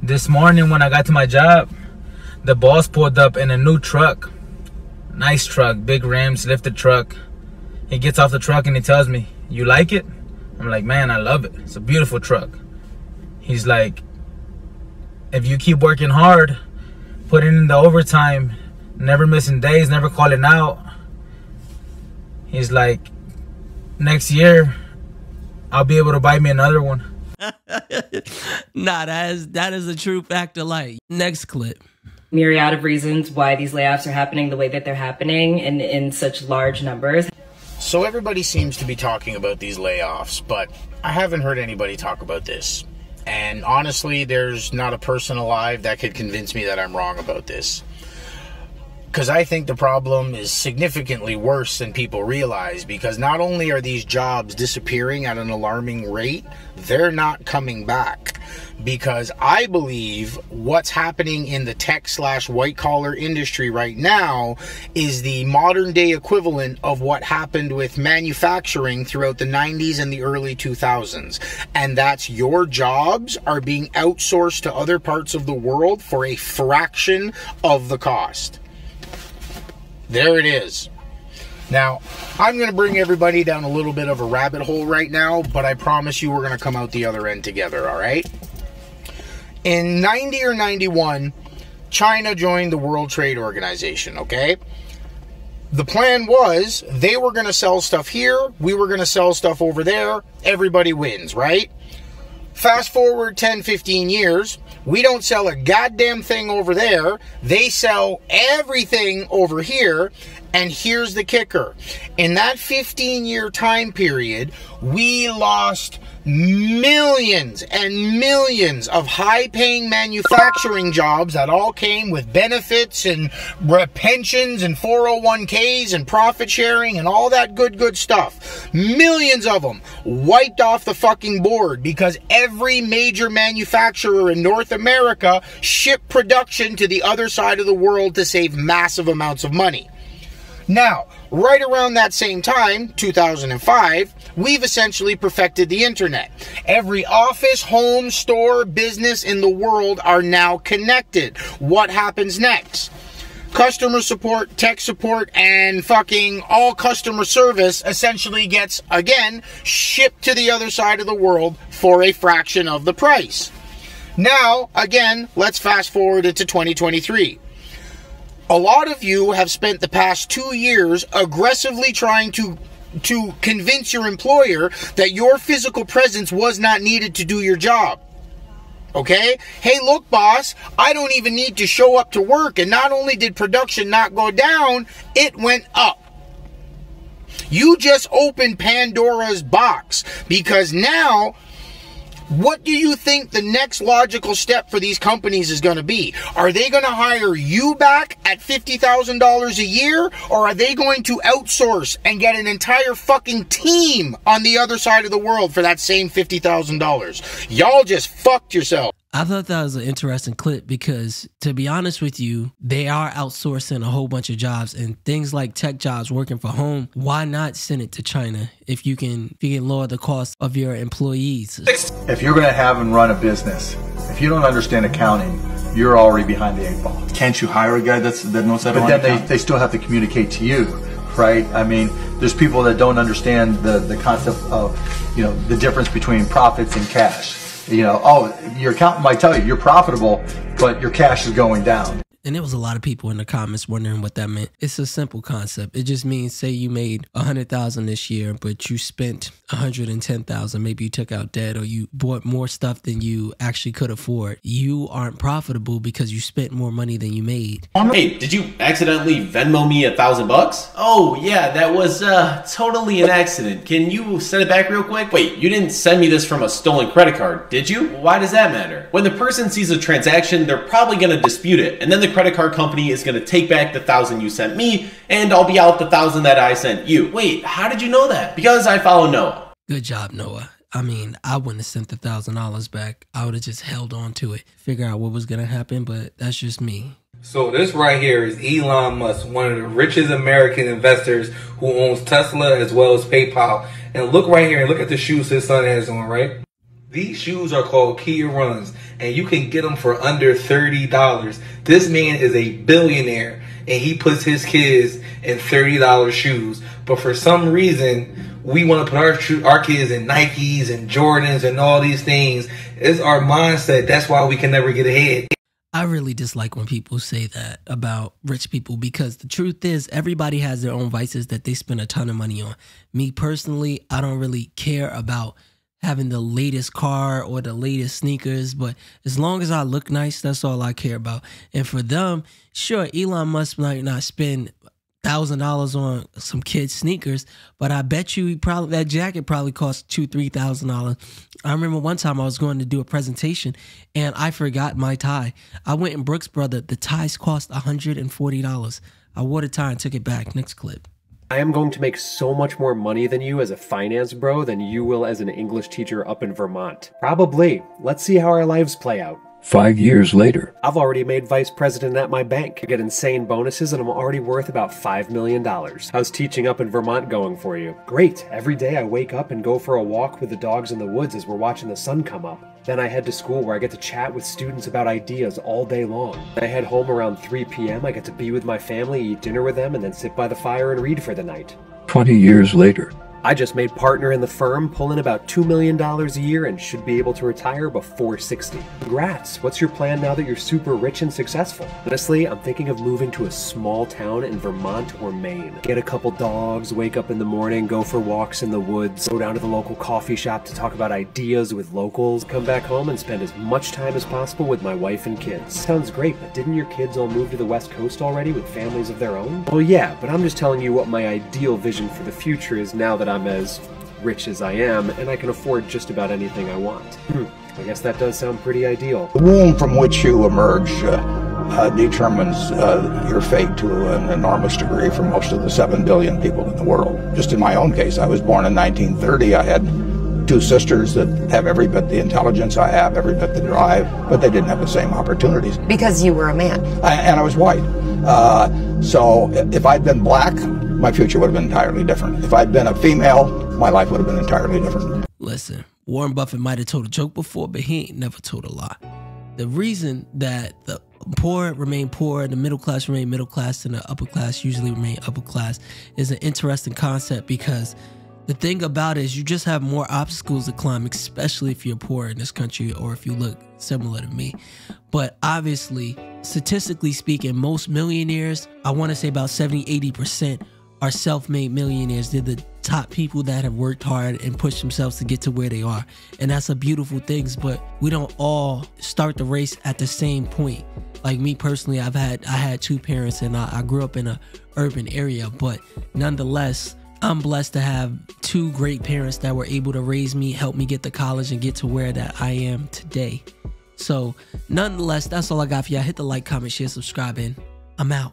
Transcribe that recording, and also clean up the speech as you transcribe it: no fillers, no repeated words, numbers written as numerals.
This morning when I got to my job, the boss pulled up in a new truck. Nice truck, big rims, lifted truck. He gets off the truck and he tells me, "You like it?" I'm like, "Man, I love it. It's a beautiful truck." He's like, "If you keep working hard, putting in the overtime, never missing days, never calling out," he's like, "next year, I'll be able to buy me another one." Nah, that is a true fact of life. Next clip. Myriad of reasons why these layoffs are happening the way that they're happening and in such large numbers. So everybody seems to be talking about these layoffs, but I haven't heard anybody talk about this. And honestly, there's not a person alive that could convince me that I'm wrong about this. Because I think the problem is significantly worse than people realize, because not only are these jobs disappearing at an alarming rate, they're not coming back. Because I believe what's happening in the tech/white-collar industry right now is the modern-day equivalent of what happened with manufacturing throughout the 90s and the early 2000s. And that's your jobs are being outsourced to other parts of the world for a fraction of the cost. There it is. Now, I'm going to bring everybody down a little bit of a rabbit hole right now, but I promise you we're going to come out the other end together, all right? In 90 or 91, China joined the World Trade Organization, okay? The plan was they were going to sell stuff here, we were going to sell stuff over there, everybody wins, right? Fast forward 10, 15 years, we don't sell a goddamn thing over there. They sell everything over here. And here's the kicker. In that 15-year time period, we lost millions and millions of high-paying manufacturing jobs that all came with benefits and pensions and 401ks and profit sharing and all that good stuff. Millions of them wiped off the fucking board because every major manufacturer in North America shipped production to the other side of the world to save massive amounts of money. Now, right around that same time, 2005, we've essentially perfected the internet. Every office, home, store, business in the world are now connected. What happens next? Customer support, tech support, and fucking all customer service essentially gets, again, shipped to the other side of the world for a fraction of the price. Now, again, let's fast forward into 2023. A lot of you have spent the past 2 years aggressively trying to convince your employer that your physical presence was not needed to do your job. Okay? Hey, look, boss, I don't even need to show up to work. And not only did production not go down, it went up. You just opened Pandora's box, because now, what do you think the next logical step for these companies is going to be? Are they going to hire you back at $50,000 a year? Or are they going to outsource and get an entire fucking team on the other side of the world for that same $50,000? Y'all just fucked yourself. I thought that was an interesting clip because, to be honest with you, they are outsourcing a whole bunch of jobs, and things like tech jobs working from home. Why not send it to China if you can lower the cost of your employees? If you're going to have and run a business, if you don't understand accounting, you're already behind the 8 ball. Can't you hire a guy that knows how to run But then accounting? they still have to communicate to you, right? I mean, there's people that don't understand the concept of, the difference between profits and cash. Your accountant might tell you you're profitable, but your cash is going down. And there was a lot of people in the comments wondering what that meant. It's a simple concept. It just means, say you made $100,000 this year, but you spent $110,000. Maybe you took out debt or you bought more stuff than you actually could afford. You aren't profitable because you spent more money than you made. Hey, did you accidentally Venmo me $1,000? Oh yeah, that was totally an accident. Can you send it back real quick? Wait, you didn't send me this from a stolen credit card, did you? Why does that matter? When the person sees a transaction, they're probably gonna dispute it, and then the credit card company is gonna take back the $1,000 you sent me, and I'll be out the $1,000 that I sent you. Wait, how did you know that? Because I follow Noah. Good job, Noah. I mean, I wouldn't have sent the $1,000 back. I would have just held on to it, figure out what was gonna happen, but that's just me. So this right here is Elon Musk, one of the richest American investors who owns Tesla as well as PayPal. And look right here and look at the shoes his son has on, right? These shoes are called Kia Runs, and you can get them for under $30. This man is a billionaire, and he puts his kids in $30 shoes. But for some reason, we want to put our kids in Nikes and Jordans and all these things. It's our mindset. That's why we can never get ahead. I really dislike when people say that about rich people, because the truth is everybody has their own vices that they spend a ton of money on. Me personally, I don't really care about having the latest car or the latest sneakers, but as long as I look nice, that's all I care about. And for them, sure, Elon Musk might not spend $1,000 on some kids' sneakers, but I bet you that jacket probably cost $2,000-$3,000. I remember one time I was going to do a presentation and I forgot my tie. I went in Brooks Brothers. The ties cost $140. I wore the tie and took it back. Next clip. I am going to make so much more money than you as a finance bro than you will as an English teacher up in Vermont. Probably. Let's see how our lives play out. 5 years later. I've already made vice president at my bank. I get insane bonuses and I'm already worth about $5 million. How's teaching up in Vermont going for you? Great. Every day I wake up and go for a walk with the dogs in the woods as we're watching the sun come up. Then I head to school where I get to chat with students about ideas all day long. I head home around 3 p.m. I get to be with my family, eat dinner with them, and then sit by the fire and read for the night. 20 years later. I just made partner in the firm, pulling about $2 million a year and should be able to retire before 60. Congrats! What's your plan now that you're super rich and successful? Honestly, I'm thinking of moving to a small town in Vermont or Maine. Get a couple dogs, wake up in the morning, go for walks in the woods, go down to the local coffee shop to talk about ideas with locals, come back home and spend as much time as possible with my wife and kids. Sounds great, but didn't your kids all move to the West Coast already with families of their own? Well, yeah, but I'm just telling you what my ideal vision for the future is now that I'm as rich as I am, and I can afford just about anything I want. I guess that does sound pretty ideal. The womb from which you emerge determines your fate to an enormous degree for most of the 7 billion people in the world. Just in my own case, I was born in 1930. I had 2 sisters that have every bit the intelligence I have, every bit the drive, but they didn't have the same opportunities. Because you were a man. And I was white. So if I'd been black, my future would have been entirely different. If I'd been a female, my life would have been entirely different. Listen, Warren Buffett might have told a joke before, but he ain't never told a lie. The reason that the poor remain poor, the middle class remain middle class, and the upper class usually remain upper class is an interesting concept, because the thing about it is you just have more obstacles to climb, especially if you're poor in this country or if you look similar to me. But obviously, statistically speaking, most millionaires, I want to say about 70-80%, are self-made millionaires. They're the top people that have worked hard and pushed themselves to get to where they are. And that's a beautiful thing, but we don't all start the race at the same point. Like me personally, I had 2 parents and I grew up in an urban area, but nonetheless, I'm blessed to have 2 great parents that were able to raise me, help me get to college and get to where that I am today. So nonetheless, that's all I got for y'all. Hit the like, comment, share, subscribe, and I'm out.